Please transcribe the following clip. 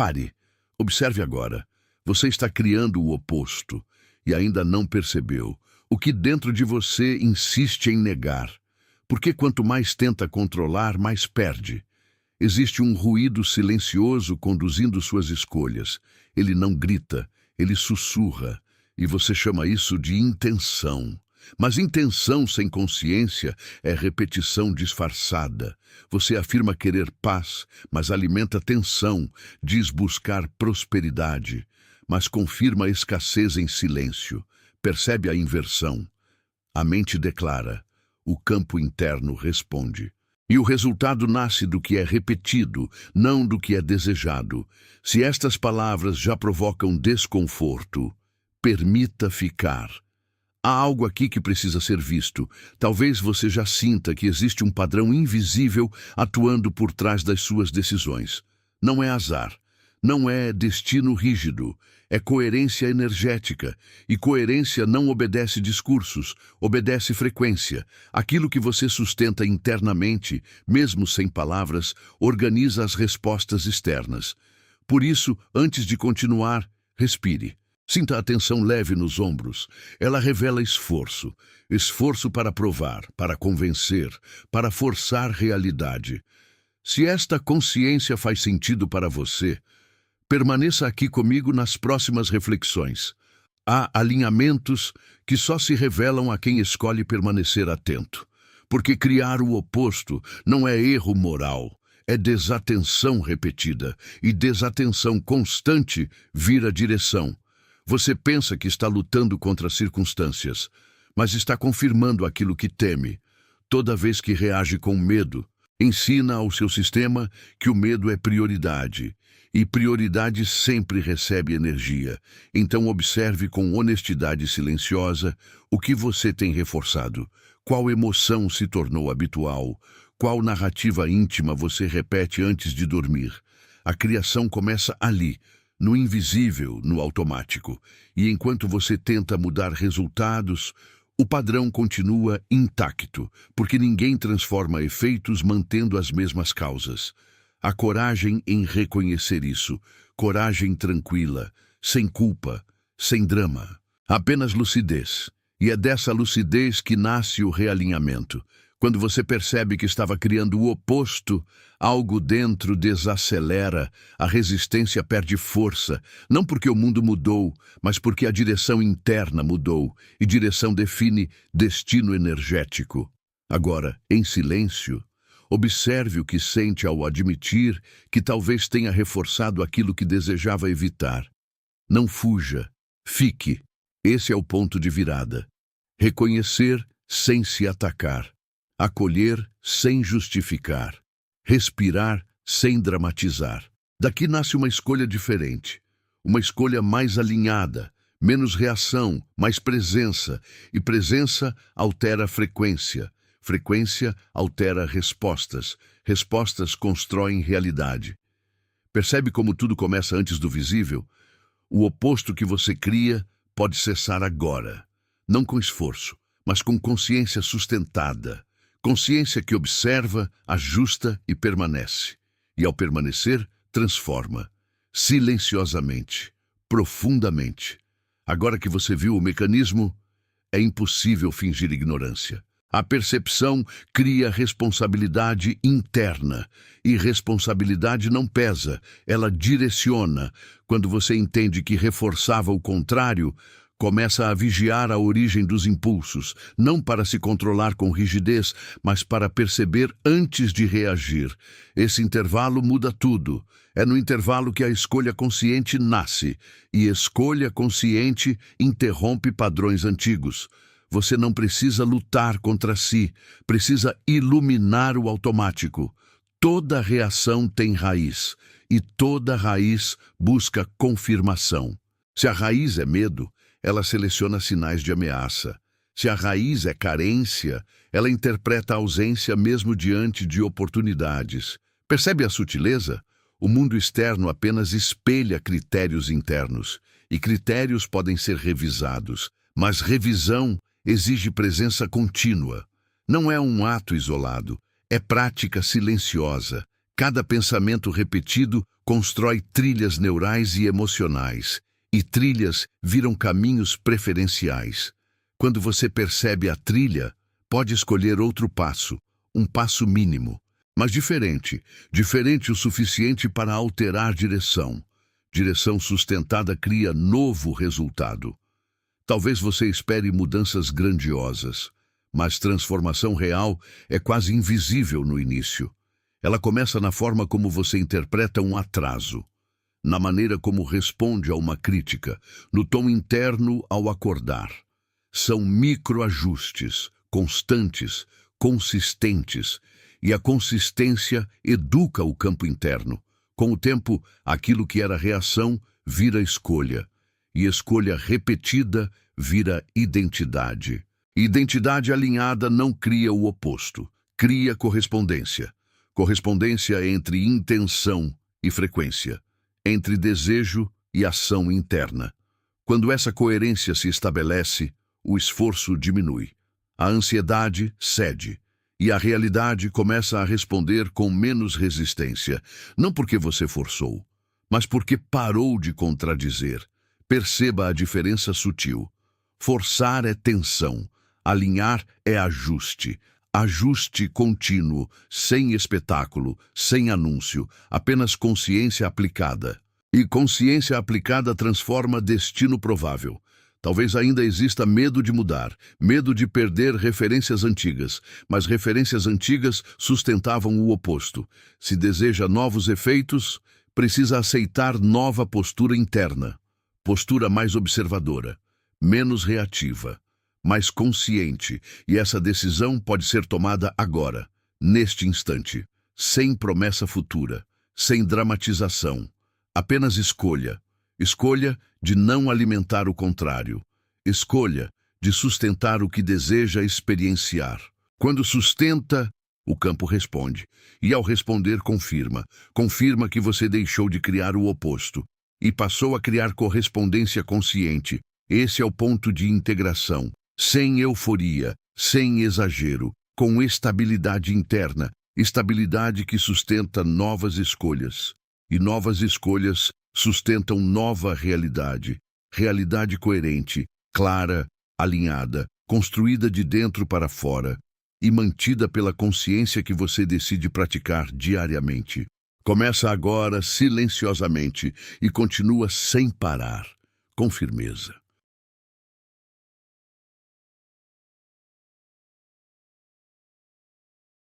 Pare. Observe agora. Você está criando o oposto e ainda não percebeu o que dentro de você insiste em negar. Porque quanto mais tenta controlar, mais perde. Existe um ruído silencioso conduzindo suas escolhas. Ele não grita, ele sussurra. E você chama isso de intenção. Mas intenção sem consciência é repetição disfarçada. Você afirma querer paz, mas alimenta tensão, diz buscar prosperidade, mas confirma a escassez em silêncio. Percebe a inversão? A mente declara, o campo interno responde. E o resultado nasce do que é repetido, não do que é desejado. Se estas palavras já provocam desconforto, permita ficar. Há algo aqui que precisa ser visto. Talvez você já sinta que existe um padrão invisível atuando por trás das suas decisões. Não é azar, não é destino rígido, é coerência energética. E coerência não obedece discursos, obedece frequência. Aquilo que você sustenta internamente, mesmo sem palavras, organiza as respostas externas. Por isso, antes de continuar, respire. Sinta a tensão leve nos ombros. Ela revela esforço. Esforço para provar, para convencer, para forçar realidade. Se esta consciência faz sentido para você, permaneça aqui comigo nas próximas reflexões. Há alinhamentos que só se revelam a quem escolhe permanecer atento. Porque criar o oposto não é erro moral, é desatenção repetida. E desatenção constante vira direção. Você pensa que está lutando contra as circunstâncias, mas está confirmando aquilo que teme. Toda vez que reage com medo, ensina ao seu sistema que o medo é prioridade. E prioridade sempre recebe energia. Então observe com honestidade silenciosa o que você tem reforçado. Qual emoção se tornou habitual? Qual narrativa íntima você repete antes de dormir? A criação começa ali, no invisível, no automático. E enquanto você tenta mudar resultados, o padrão continua intacto, porque ninguém transforma efeitos mantendo as mesmas causas. Há coragem em reconhecer isso, coragem tranquila, sem culpa, sem drama. Apenas lucidez. E é dessa lucidez que nasce o realinhamento. Quando você percebe que estava criando o oposto, algo dentro desacelera, a resistência perde força, não porque o mundo mudou, mas porque a direção interna mudou, e direção define destino energético. Agora, em silêncio, observe o que sente ao admitir que talvez tenha reforçado aquilo que desejava evitar. Não fuja, fique. Esse é o ponto de virada. Reconhecer sem se atacar. Acolher sem justificar. Respirar sem dramatizar. Daqui nasce uma escolha diferente. Uma escolha mais alinhada, menos reação, mais presença. E presença altera frequência. Frequência altera respostas. Respostas constroem realidade. Percebe como tudo começa antes do visível? O oposto que você cria pode cessar agora. Não com esforço, mas com consciência sustentada. Consciência que observa, ajusta e permanece. E ao permanecer, transforma. Silenciosamente, profundamente. Agora que você viu o mecanismo, é impossível fingir ignorância. A percepção cria responsabilidade interna. E responsabilidade não pesa, ela direciona. Quando você entende que reforçava o contrário, começa a vigiar a origem dos impulsos, não para se controlar com rigidez, mas para perceber antes de reagir. Esse intervalo muda tudo. É no intervalo que a escolha consciente nasce, e escolha consciente interrompe padrões antigos. Você não precisa lutar contra si, precisa iluminar o automático. Toda reação tem raiz, e toda raiz busca confirmação. Se a raiz é medo, ela seleciona sinais de ameaça. Se a raiz é carência, ela interpreta a ausência mesmo diante de oportunidades. Percebe a sutileza? O mundo externo apenas espelha critérios internos, e critérios podem ser revisados, mas revisão exige presença contínua. Não é um ato isolado, é prática silenciosa. Cada pensamento repetido constrói trilhas neurais e emocionais, e trilhas viram caminhos preferenciais. Quando você percebe a trilha, pode escolher outro passo, um passo mínimo, mas diferente o suficiente para alterar direção. Direção sustentada cria novo resultado. Talvez você espere mudanças grandiosas, mas transformação real é quase invisível no início. Ela começa na forma como você interpreta um atraso, na maneira como responde a uma crítica, no tom interno ao acordar. São microajustes, constantes, consistentes, e a consistência educa o campo interno. Com o tempo, aquilo que era reação vira escolha, e escolha repetida vira identidade. Identidade alinhada não cria o oposto, cria correspondência. Correspondência entre intenção e frequência, entre desejo e ação interna. Quando essa coerência se estabelece, o esforço diminui. A ansiedade cede, e a realidade começa a responder com menos resistência, não porque você forçou, mas porque parou de contradizer. Perceba a diferença sutil. Forçar é tensão, alinhar é ajuste. Ajuste contínuo, sem espetáculo, sem anúncio, apenas consciência aplicada. E consciência aplicada transforma destino provável. Talvez ainda exista medo de mudar, medo de perder referências antigas, mas referências antigas sustentavam o oposto. Se deseja novos efeitos, precisa aceitar nova postura interna. Postura mais observadora, menos reativa, mais consciente, e essa decisão pode ser tomada agora, neste instante, sem promessa futura, sem dramatização. Apenas escolha. Escolha de não alimentar o contrário. Escolha de sustentar o que deseja experienciar. Quando sustenta, o campo responde. E ao responder, confirma. Confirma que você deixou de criar o oposto e passou a criar correspondência consciente. Esse é o ponto de integração. Sem euforia, sem exagero, com estabilidade interna, estabilidade que sustenta novas escolhas. E novas escolhas sustentam nova realidade, realidade coerente, clara, alinhada, construída de dentro para fora e mantida pela consciência que você decide praticar diariamente. Começa agora silenciosamente e continua sem parar, com firmeza.